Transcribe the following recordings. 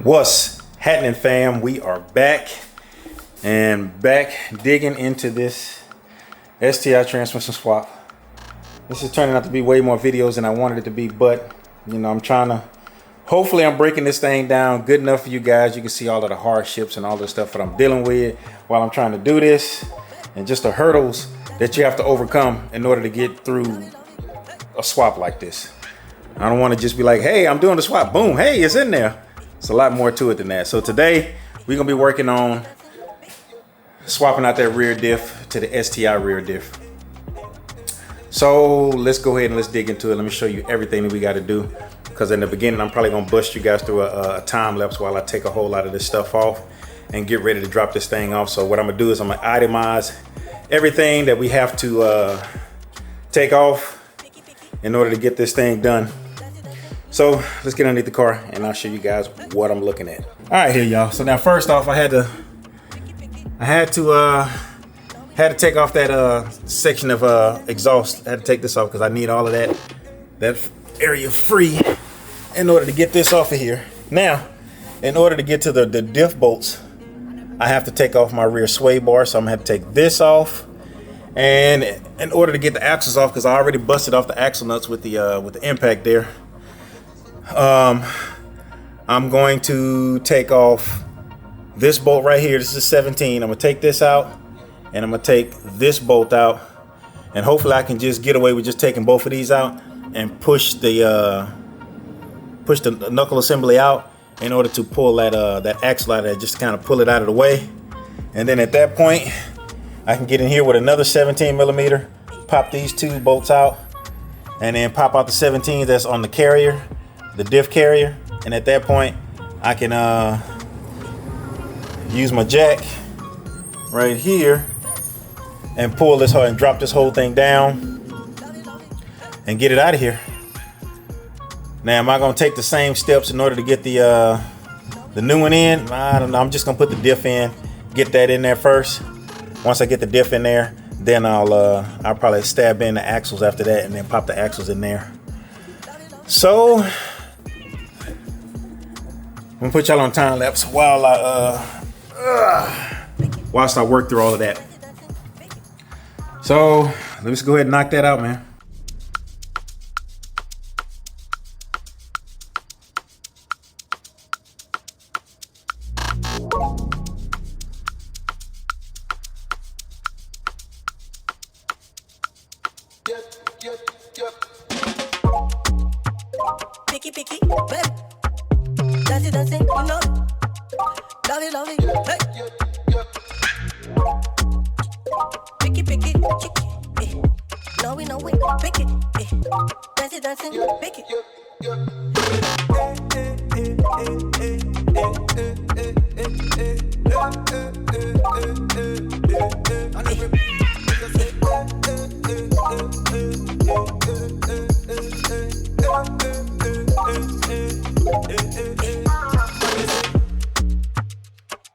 What's happening, fam? We are back digging into this STI transmission swap. This is turning out to be way more videos than I wanted it to be, but you know, hopefully I'm breaking this thing down good enough for you guys. You can see all of the hardships and all the stuff that I'm dealing with while I'm trying to do this, and just the hurdles that you have to overcome in order to get through a swap like this. I don't want to just be like, hey, I'm doing the swap, boom, hey, it's in there. It's a lot more to it than that. So today we're gonna be working on swapping out that rear diff to the STI rear diff. So let's go ahead and let's dig into it. Let me show you everything that we got to do, because in the beginning I'm probably gonna bust you guys through a time lapse while I take a whole lot of this stuff off and get ready to drop this thing off. So what I'm gonna do is I'm gonna itemize everything that we have to take off in order to get this thing done. So let's get underneath the car and I'll show you guys what I'm looking at. All right, here y'all. So now first off, I had to take off that section of exhaust. I had to take this off because I need all of that area free in order to get this off of here. Now, in order to get to the diff bolts, I have to take off my rear sway bar. So I'm gonna have to take this off. And in order to get the axles off, because I already busted off the axle nuts with the impact there, I'm going to take off this bolt right here. This is 17. I'm gonna take this out and I'm gonna take this bolt out, and hopefully I can just get away with just taking both of these out and push the knuckle assembly out in order to pull that axle out of there, just to kind of pull it out of the way. And then at that point I can get in here with another 17 millimeter, pop these two bolts out, and then pop out the 17 that's on the carrier, the diff carrier. And at that point I can use my jack right here and pull this and drop this whole thing down and get it out of here. Now, am I gonna take the same steps in order to get the new one in? I don't know. I'm just gonna put the diff in, get that in there first. Once I get the diff in there, then I'll probably stab in the axles after that, and then pop the axles in there. So I'm gonna put y'all on time lapse while whilst I work through all of that. So let's go ahead and knock that out, man. Piki, Piki, baby. Dancing, dancing, you know. Love it, hey. Piki, Piki, chicky, eh. No, we know we pick it, eh. Dancing, dancing, pick it.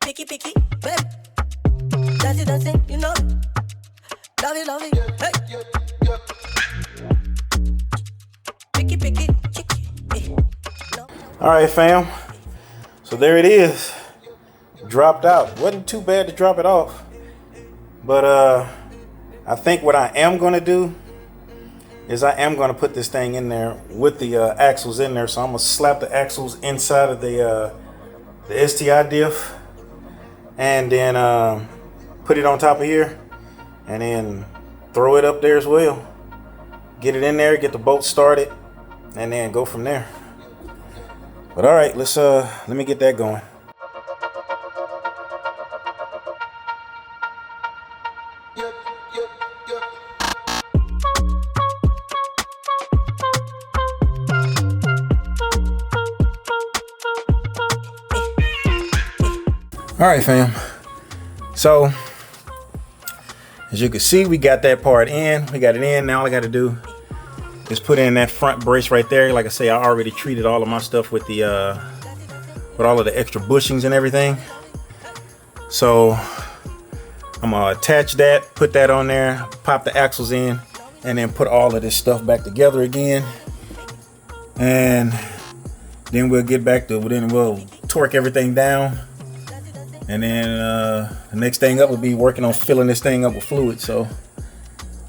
Piki, Piki, baby. Dancing, dancing, you know. Love it, hey. Piki, Piki, chicky, eh. No. All right, fam. So there it is. Dropped out. Wasn't too bad to drop it off. But I think what I am gonna do is I am gonna put this thing in there with the axles in there. So I'm gonna slap the axles inside of the STI diff, and then put it on top of here, and then throw it up there as well. Get it in there, get the bolt started, and then go from there. But all right, let me get that going. All right, fam. So as you can see, we got that part in. We got it in. Now all I got to do is put in that front brace right there. Like I say, I already treated all of my stuff with all of the extra bushings and everything. So I'm gonna attach that, put that on there, pop the axles in, and then put all of this stuff back together again. And then we'll get back to, then we'll torque everything down. And then the next thing up will be working on filling this thing up with fluid. So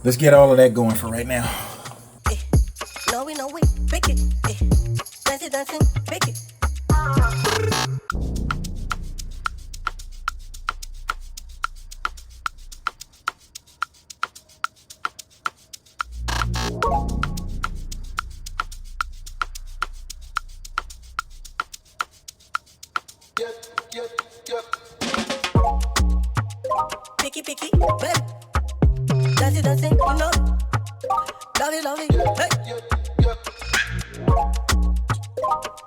let's get all of that going for right now. No, we know we pick it. Dancing, dancing, pick it. Piki, piki, baby. Dancing, dancing, you know. Love it, hey.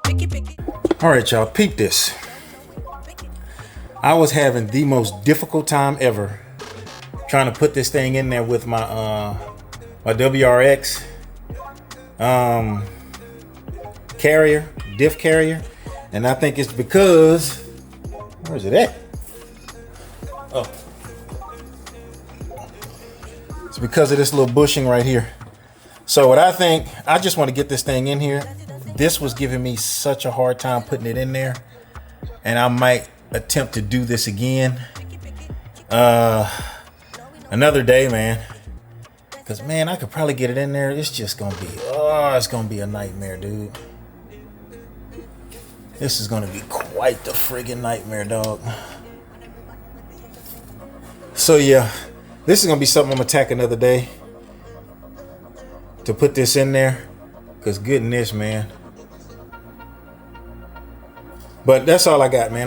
Piki, piki. All right, y'all, peep this. I was having the most difficult time ever trying to put this thing in there with my my WRX carrier, Diff carrier, and I think it's because, where's it at? Oh, it's because of this little bushing right here. So what I think, I just want to get this thing in here. This was giving me such a hard time putting it in there, and I might attempt to do this again another day, man. Because, man, I could probably get it in there. It's just going to be, it's going to be a nightmare, dude. This is going to be quite the friggin' nightmare, dog. So, yeah, this is going to be something I'm going to tack another day to put this in there. Because goodness, man. But that's all I got, man.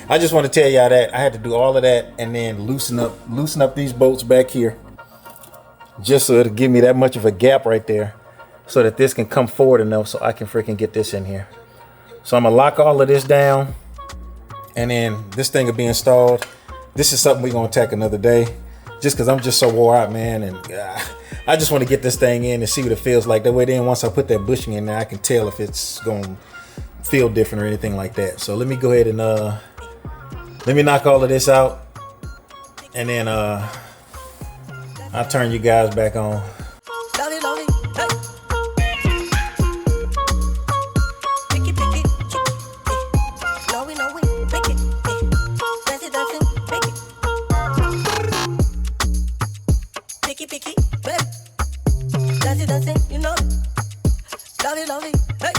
I just want to tell y'all that I had to do all of that and then loosen up these bolts back here, just so it'll give me that much of a gap right there, so that this can come forward enough so I can freaking get this in here. So I'm gonna lock all of this down, and then this thing will be installed. This is something we're gonna attack another day, just because I'm just so wore out, man, and I just want to get this thing in and see what it feels like. That way, then once I put that bushing in there, I can tell if it's gonna feel different or anything like that. So let me go ahead and let me knock all of this out, and then I'll turn you guys back on. Love it, hey. Piki, piki, chick, no, we know we pick it. Dancing, dancing, pick it. Piki, piki, baby. Dancing, dancing, you know. Love it, hey.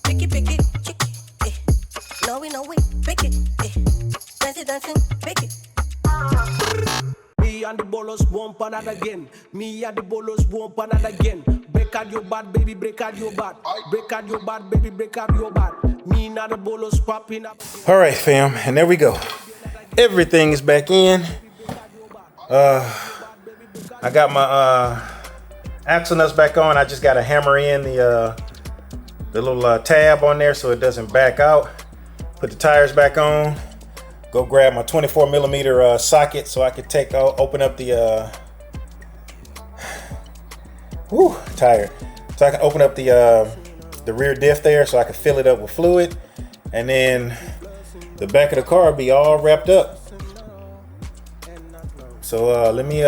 Piki, piki, chick, no, we know we pick it. Dancing, dancing, pick it. Me and the bolos won't pan out again. Me and the bolos won't pan out again. Break out your bad, baby, break out your bad. Break out your bad, baby, break out your bad. Me and the bolos popping up. All right, fam, and there we go. Everything is back in. I got my axle nuts back on. I just got to hammer in the little tab on there so it doesn't back out. Put the tires back on. Go grab my 24 millimeter socket so I can open up the tired. So I can open up the rear diff there so I can fill it up with fluid, and then the back of the car will be all wrapped up. So let me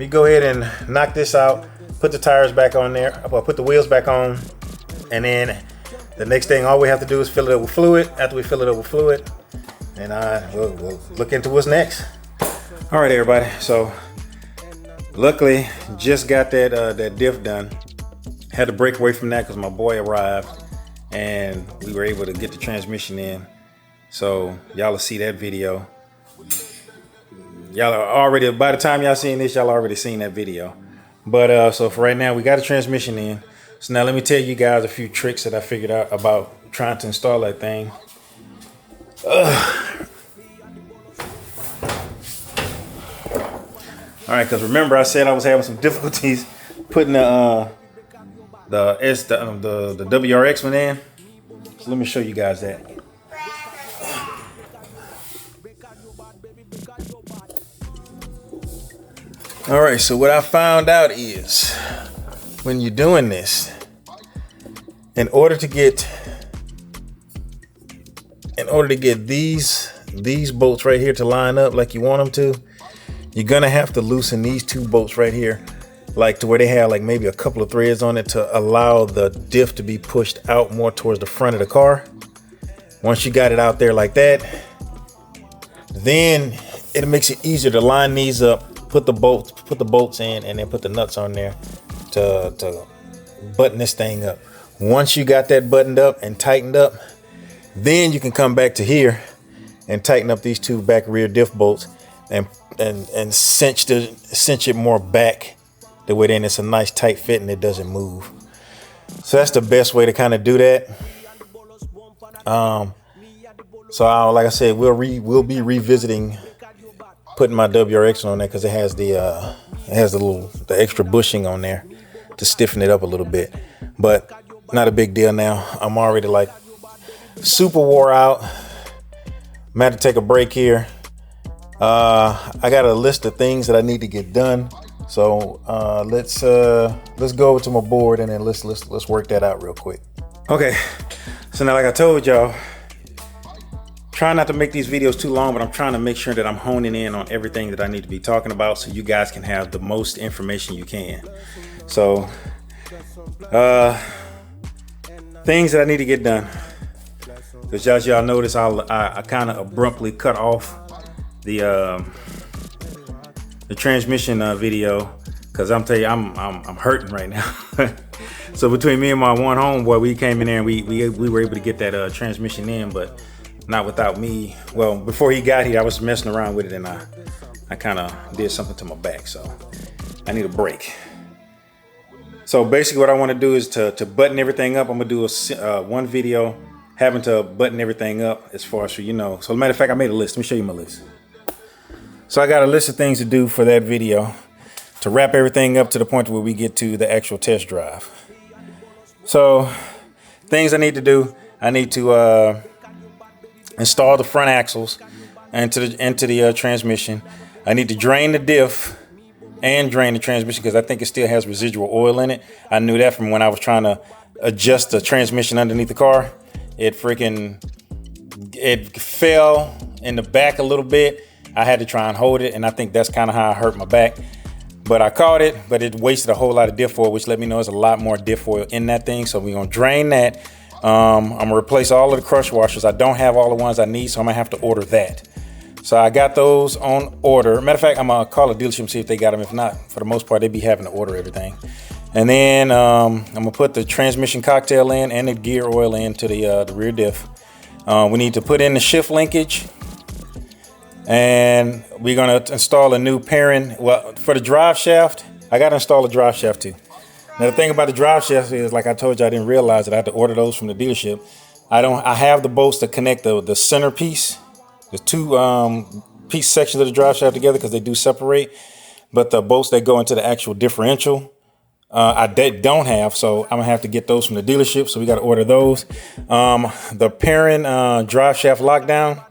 go ahead and knock this out, put the tires back on there, I'll put the wheels back on, and then the next thing all we have to do is fill it up with fluid. After we fill it up with fluid, and we'll look into what's next. All right, everybody. So luckily, just got that diff done. Had to break away from that because my boy arrived, and we were able to get the transmission in. So y'all will see that video. Y'all are already, by the time y'all seen this, y'all already seen that video. But so for right now, we got a transmission in. So now let me tell you guys a few tricks that I figured out about trying to install that thing. All right, because remember I said I was having some difficulties putting the WRX one in. So let me show you guys that. All right, so what I found out is when you're doing this, in order to get these bolts right here to line up like you want them to, you're gonna have to loosen these two bolts right here like to where they have like maybe a couple of threads on it to allow the diff to be pushed out more towards the front of the car. Once you got it out there like that, then it makes it easier to line these up, put the bolts in, and then put the nuts on there to button this thing up. Once you got that buttoned up and tightened up, then you can come back to here and tighten up these two back rear diff bolts and cinch it more back the way then it's a nice tight fit and it doesn't move. So that's the best way to kind of do that. So like I said, we'll be revisiting putting my WRX on there because it has the extra bushing on there to stiffen it up a little bit, but not a big deal now. I'm already like super wore out. I'm about to take a break here. I got a list of things that I need to get done. So let's go over to my board and then let's work that out real quick. Okay, so now like I told y'all, try not to make these videos too long, but I'm trying to make sure that I'm honing in on everything that I need to be talking about so you guys can have the most information you can. So things that I need to get done. Because as y'all notice, I kind of abruptly cut off the transmission video because I'm telling you, I'm hurting right now. So between me and my one homeboy, we came in there and we were able to get that transmission in, but not without me. Well, before he got here, I was messing around with it and I kind of did something to my back, so I need a break. So basically what I want to do is to button everything up. I'm gonna do one video having to button everything up as far as so you know. So as a matter of fact, I made a list. Let me show you my list. So I got a list of things to do for that video to wrap everything up to the point where we get to the actual test drive. So things I need to do, I need to install the front axles into the transmission. I need to drain the diff and drain the transmission because I think it still has residual oil in it. I knew that from when I was trying to adjust the transmission underneath the car. It fell in the back a little bit. I had to try and hold it, and I think that's kind of how I hurt my back. But I caught it, but it wasted a whole lot of diff oil, which let me know there's a lot more diff oil in that thing. So we're gonna drain that. I'm gonna replace all of the crush washers. I don't have all the ones I need, so I'm gonna have to order that. So I got those on order. Matter of fact, I'm gonna call a dealership and see if they got them. If not, for the most part, they be having to order everything. And then I'm gonna put the transmission cocktail in and the gear oil into the rear diff. We need to put in the shift linkage, and we're gonna install a new pairing. Well, for the drive shaft, I gotta install a drive shaft too. Now the thing about the drive shaft is, like I told you, I didn't realize that I had to order those from the dealership. I have the bolts to connect the center piece, the two piece sections of the drive shaft together because they do separate. But the bolts that go into the actual differential, I don't have, so I'm gonna have to get those from the dealership. So we got to order those. The pairing drive shaft lockdown.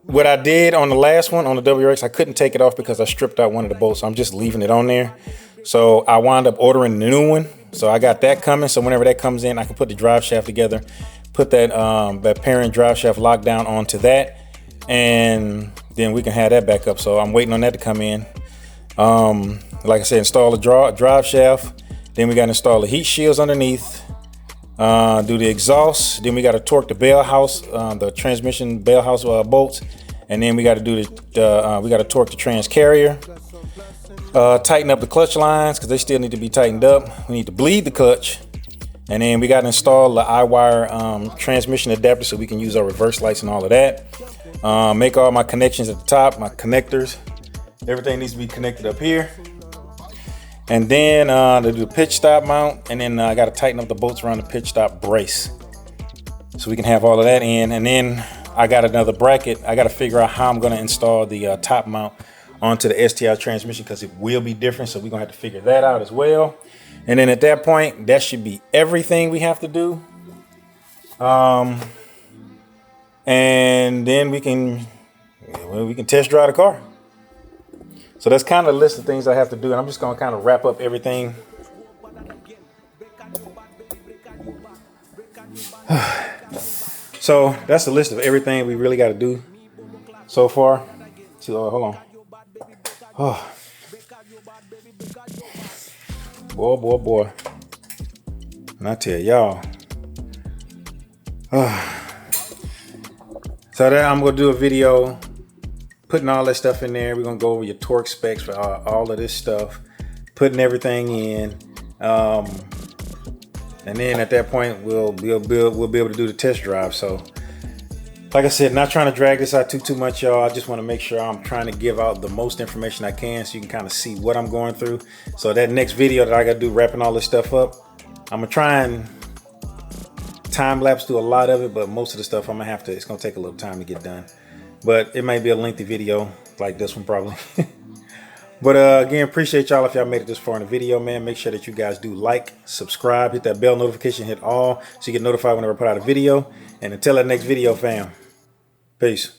What I did on the last one on the WRX, I couldn't take it off because I stripped out one of the bolts. So I'm just leaving it on there. So I wound up ordering the new one. So I got that coming. So whenever that comes in, I can put the drive shaft together, put that pairing drive shaft lockdown onto that, and then we can have that back up. So I'm waiting on that to come in. Like I said, install the drive shaft. Then we got to install the heat shields underneath. Do the exhaust. Then we got to torque the bell house, the transmission bell house bolts, and then we got to do we got to torque the trans carrier. Tighten up the clutch lines because they still need to be tightened up. We need to bleed the clutch, and then we got to install the I-wire transmission adapter so we can use our reverse lights and all of that. Make all my connections at the top, my connectors. Everything needs to be connected up here. And then to do the pitch stop mount, and then I got to tighten up the bolts around the pitch stop brace so we can have all of that in. And then I got another bracket. I got to figure out how I'm going to install the top mount onto the STI transmission because it will be different. So we're going to have to figure that out as well. And then at that point, that should be everything we have to do. And then we can test drive the car. So that's kind of a list of things I have to do, and I'm just going to kind of wrap up everything. So that's the list of everything we really got to do so far. So hold on. Boy, boy, boy. And I tell y'all. So that I'm gonna do a video putting all that stuff in there. We're gonna go over your torque specs for all of this stuff, putting everything in. And then at that point we'll be able to do the test drive. So like I said, not trying to drag this out too much, y'all. I just want to make sure I'm trying to give out the most information I can so you can kind of see what I'm going through. So that next video that I gotta do wrapping all this stuff up, I'm gonna try and time lapse through a lot of it, but most of the stuff it's gonna take a little time to get done. But it might be a lengthy video like this one probably. But again, appreciate y'all if y'all made it this far in the video, man. Make sure that you guys do like, subscribe, hit that bell notification, hit all so you get notified whenever I put out a video. And until that next video, fam, peace.